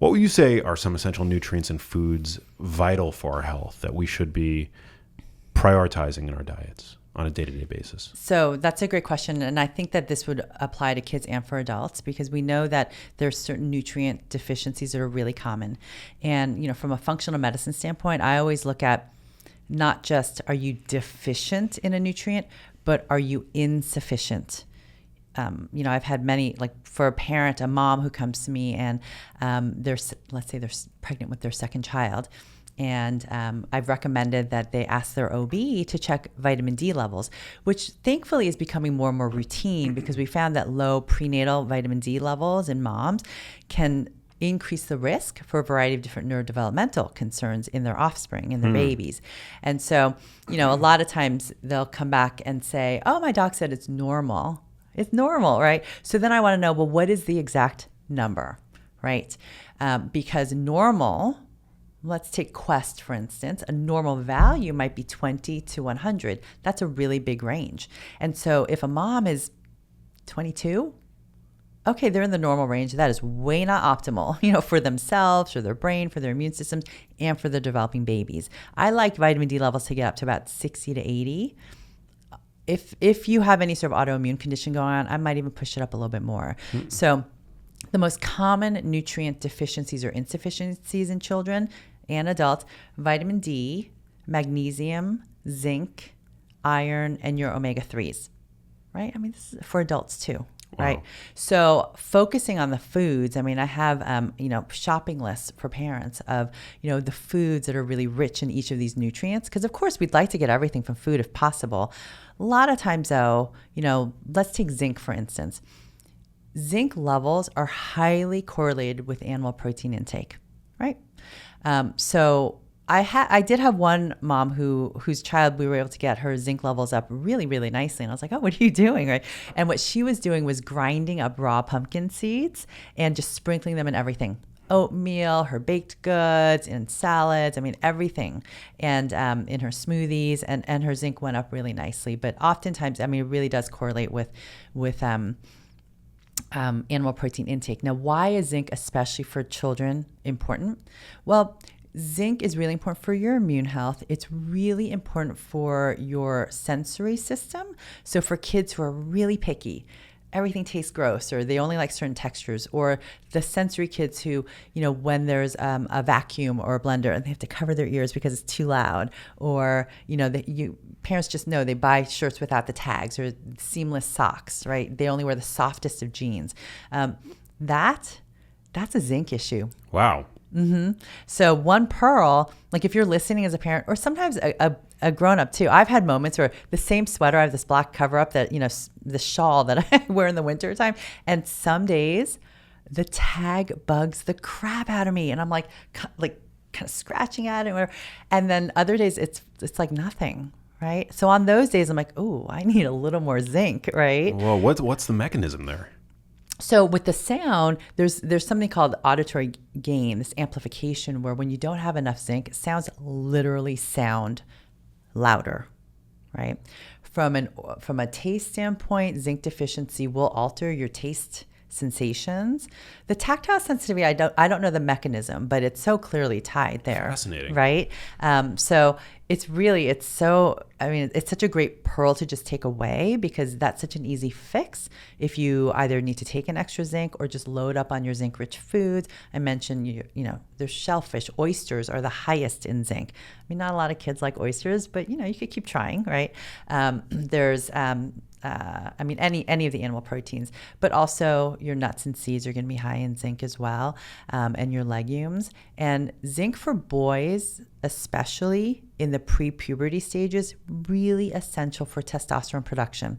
What would you say are some essential nutrients and foods vital for our health that we should be prioritizing in our diets on a day-to-day basis? So that's a great question. And I think that this would apply to kids and for adults, because we know that there's certain nutrient deficiencies that are really common. And, from a functional medicine standpoint, I always look at not just are you deficient in a nutrient, but are you insufficient? I've had many, like for a mom who comes to me and let's say they're pregnant with their second child. And I've recommended that they ask their OB to check vitamin D levels, which thankfully is becoming more and more routine, because we found that low prenatal vitamin D levels in moms can increase the risk for a variety of different neurodevelopmental concerns in their offspring, in their babies. And so, a lot of times they'll come back and say, oh, my doc said it's normal. It's normal, right? So then I want to know, well, what is the exact number, right? Because normal, let's take Quest, for instance, a normal value might be 20 to 100. That's a really big range. And so if a mom is 22, okay, they're in the normal range. That is way not optimal, for themselves, for their brain, for their immune systems, and for the developing babies. I like vitamin D levels to get up to about 60 to 80. If you have any sort of autoimmune condition going on, I might even push it up a little bit more. Mm-hmm. So the most common nutrient deficiencies or insufficiencies in children and adults: vitamin D, magnesium, zinc, iron, and your omega-3s, right? I mean, this is for adults too. Wow. Right. So focusing on the foods, I mean, I have, shopping lists for parents of, the foods that are really rich in each of these nutrients. Because of course we'd like to get everything from food if possible. A lot of times though, let's take zinc, for instance. Zinc levels are highly correlated with animal protein intake, right? So I did have one mom whose child, we were able to get her zinc levels up really, really nicely. And I was like, oh, what are you doing? Right. And what she was doing was grinding up raw pumpkin seeds and just sprinkling them in everything. Oatmeal, her baked goods, in salads, I mean, everything. And in her smoothies, and her zinc went up really nicely. But oftentimes, I mean, it really does correlate with animal protein intake. Now, why is zinc, especially for children, important? Well, zinc is really important for your immune health. It's really important for your sensory system. So for kids who are really picky, everything tastes gross, or they only like certain textures, or the sensory kids who, when there's a vacuum or a blender and they have to cover their ears because it's too loud, or, parents just know they buy shirts without the tags or seamless socks, right? They only wear the softest of jeans. That's a zinc issue. Wow. Mm-hmm. So one pearl, like if you're listening as a parent, or sometimes a grown-up too, I've had moments where the same sweater, I have this black cover-up that, the shawl that I wear in the winter time, and some days the tag bugs the crap out of me, and I'm like kind of scratching at it, and then other days it's like nothing. Right. So on those days, I'm like, oh, I need a little more zinc. Right. Well, what's the mechanism there? So with the sound, there's something called auditory gain, this amplification, where when you don't have enough zinc, sounds literally sound louder, right? From a taste standpoint, zinc deficiency will alter your taste sensations. The tactile sensitivity, I don't know the mechanism, but it's so clearly tied there. Fascinating. Right? So it's such a great pearl to just take away, because that's such an easy fix if you either need to take an extra zinc or just load up on your zinc-rich foods. I mentioned, there's shellfish. Oysters are the highest in zinc. I mean, not a lot of kids like oysters, but, you could keep trying, right? There's any of the animal proteins, but also your nuts and seeds are going to be high in zinc as well, and your legumes. And zinc for boys, especially in the pre-puberty stages, really essential for testosterone production.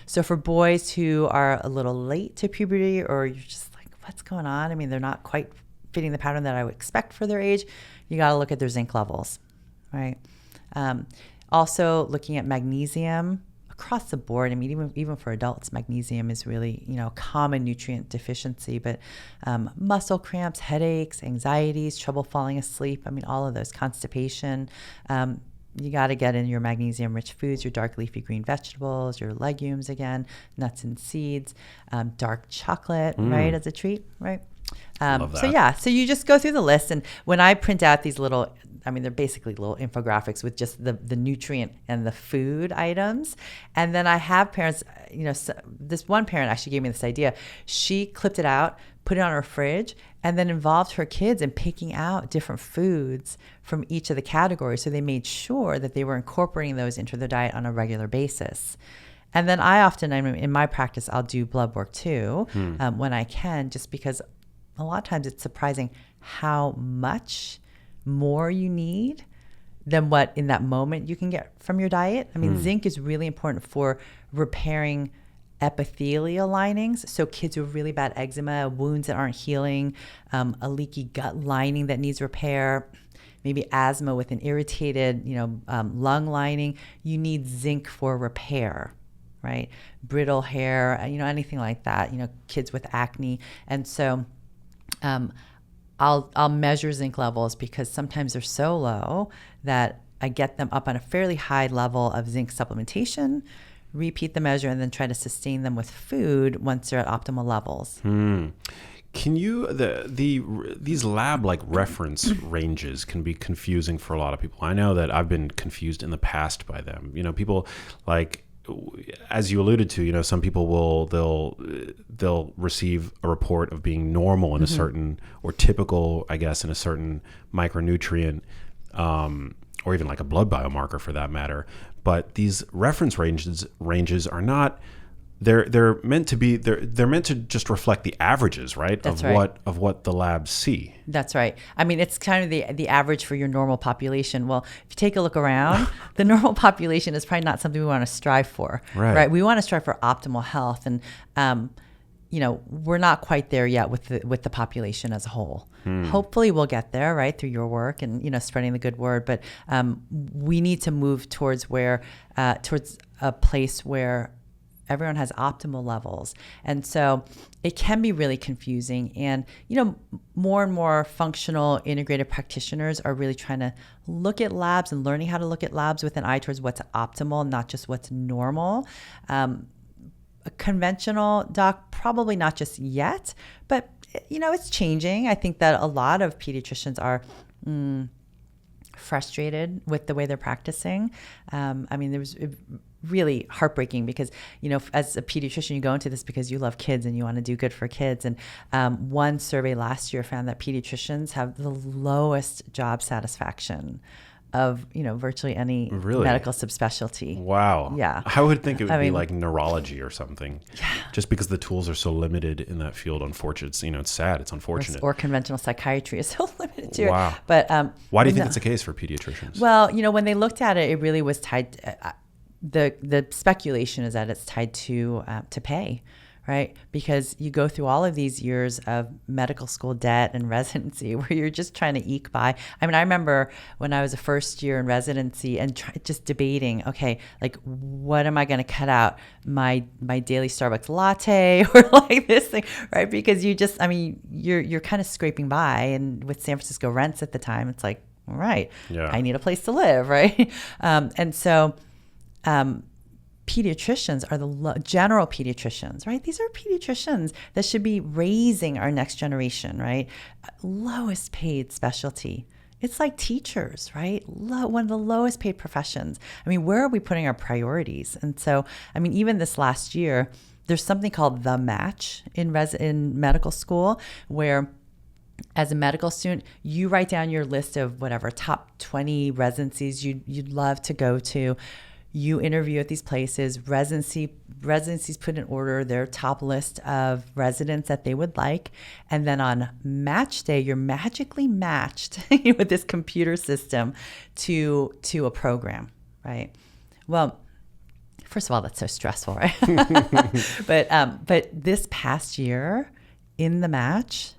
So for boys who are a little late to puberty, or you're just like, what's going on? I mean, they're not quite fitting the pattern that I would expect for their age. You got to look at their zinc levels, right? Also looking at magnesium. Across the board, I mean, even for adults, magnesium is really, a common nutrient deficiency, but muscle cramps, headaches, anxieties, trouble falling asleep, I mean, all of those, constipation, you got to get in your magnesium-rich foods, your dark leafy green vegetables, your legumes again, nuts and seeds, dark chocolate, right, as a treat, right? Love that. So yeah, so you just go through the list, and when I print out these little, I mean, they're basically little infographics with just the nutrient and the food items. And then I have parents, this one parent actually gave me this idea. She clipped it out, put it on her fridge, and then involved her kids in picking out different foods from each of the categories. So they made sure that they were incorporating those into their diet on a regular basis. And then I often, in my practice, I'll do blood work too, when I can, just because a lot of times it's surprising how much more you need than what in that moment you can get from your diet. I mean, zinc is really important for repairing epithelial linings. So kids who have really bad eczema, wounds that aren't healing, a leaky gut lining that needs repair, maybe asthma with an irritated, lung lining, you need zinc for repair, right? Brittle hair, anything like that, kids with acne. And so I'll measure zinc levels because sometimes they're so low that I get them up on a fairly high level of zinc supplementation, repeat the measure, and then try to sustain them with food once they're at optimal levels. Can you these lab like reference ranges can be confusing for a lot of people. I know that I've been confused in the past by them. People like, as you alluded to, some people they'll receive a report of being normal in a certain, or typical, I guess, in a certain micronutrient, or even like a blood biomarker for that matter. But these reference ranges are not. They're meant to just reflect the averages, right? That's right. Of what the labs see. That's right. I mean, it's kind of the average for your normal population. Well, if you take a look around, the normal population is probably not something we want to strive for, right? We want to strive for optimal health, and we're not quite there yet with the population as a whole. Hopefully, we'll get there, right, through your work and spreading the good word. But we need to move towards a place where everyone has optimal levels. And so it can be really confusing. And, more and more functional integrated practitioners are really trying to look at labs and learning how to look at labs with an eye towards what's optimal, not just what's normal. A conventional doc, probably not just yet, but, it's changing. I think that a lot of pediatricians are frustrated with the way they're practicing. There was really heartbreaking because, as a pediatrician, you go into this because you love kids and you want to do good for kids. And one survey last year found that pediatricians have the lowest job satisfaction of, virtually any medical subspecialty. Wow. Yeah. I would think it would be like neurology or something. Yeah. Just because the tools are so limited in that field. Unfortunately, it's sad. It's unfortunate. Or conventional psychiatry is so limited too. Wow. But why do you think it's the case for pediatricians? Well, when they looked at it, it really was tied. The speculation is that it's tied to pay, right? Because you go through all of these years of medical school debt and residency where you're just trying to eke by. I remember when I was a first year in residency and just debating, okay, like what am I going to cut out? My daily Starbucks latte or like this thing, right? Because you're kind of scraping by, and with San Francisco rents at the time, it's like, all right, I need a place to live, right? And so pediatricians are the general pediatricians, right? These are pediatricians that should be raising our next generation, right? Lowest paid specialty. It's like teachers, right? One of the lowest paid professions. Where are we putting our priorities? And so, even this last year, there's something called the match in medical school where, as a medical student, you write down your list of whatever top 20 residencies you'd love to go to. You interview at these places. Residencies put in order their top list of residents that they would like. And then on match day, you're magically matched with this computer system to a program, right? Well, first of all, that's so stressful, right? But this past year in the match,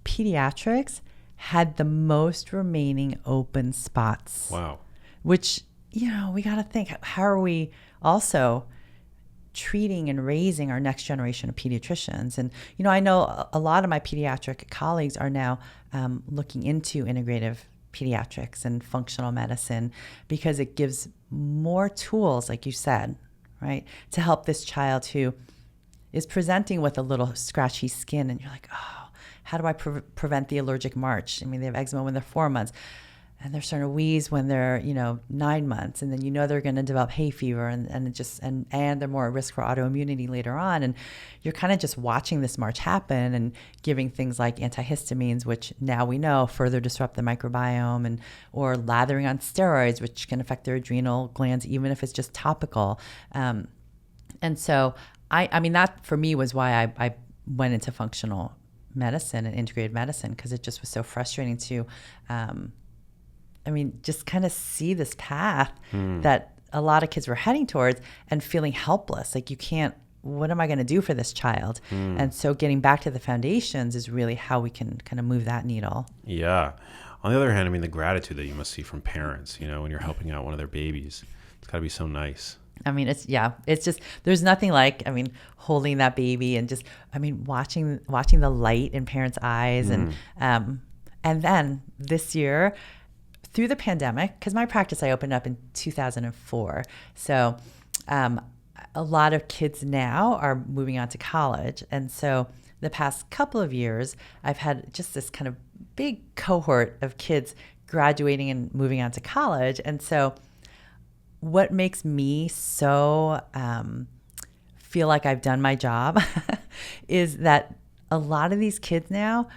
pediatrics had the most remaining open spots. Wow. Which, we got to think, how are we also treating and raising our next generation of pediatricians? And, I know a lot of my pediatric colleagues are now looking into integrative pediatrics and functional medicine because it gives more tools, like you said, right, to help this child who is presenting with a little scratchy skin. And you're like, oh, how do I prevent the allergic march? I mean, they have eczema when they're 4 months, and they're starting to wheeze when they're 9 months, and then they're going to develop hay fever, and they're more at risk for autoimmunity later on. And you're kind of just watching this march happen and giving things like antihistamines, which now we know further disrupt the microbiome, or lathering on steroids, which can affect their adrenal glands, even if it's just topical. And so I mean, that for me was why I went into functional medicine and integrated medicine, because it just was so frustrating to just kind of see this path that a lot of kids were heading towards and feeling helpless. Like, what am I going to do for this child? And so getting back to the foundations is really how we can kind of move that needle. Yeah. On the other hand, I mean, the gratitude that you must see from parents, when you're helping out one of their babies, it's got to be so nice. I mean, it's just, there's nothing like, holding that baby and just, watching the light in parents' eyes. And then this year, through the pandemic, because my practice I opened up in 2004. So a lot of kids now are moving on to college. And so the past couple of years, I've had just this kind of big cohort of kids graduating and moving on to college. And so what makes me so feel like I've done my job is that a lot of these kids now,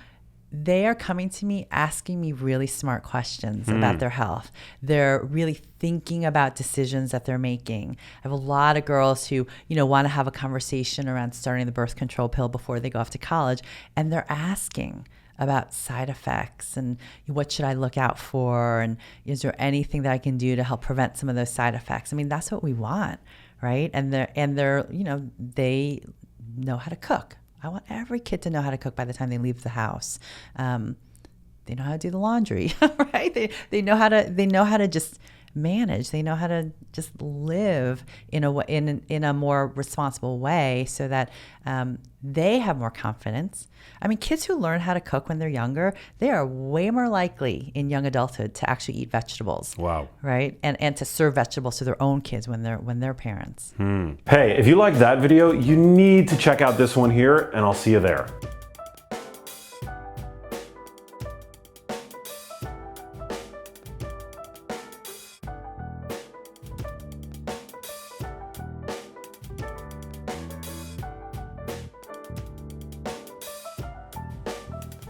they are coming to me asking me really smart questions about their health. They're really thinking about decisions that they're making. I have a lot of girls who, want to have a conversation around starting the birth control pill before they go off to college, and they're asking about side effects and what should I look out for, and is there anything that I can do to help prevent some of those side effects? I mean, that's what we want, right? And they're they know how to cook. I want every kid to know how to cook by the time they leave the house. They know how to do the laundry, right? They know how to just manage. They know how to just live in a more responsible way, so that they have more confidence. I mean, kids who learn how to cook when they're younger, they are way more likely in young adulthood to actually eat vegetables. Wow. Right? And to serve vegetables to their own kids when they're parents. Hey, if you liked that video, you need to check out this one here, and I'll see you there.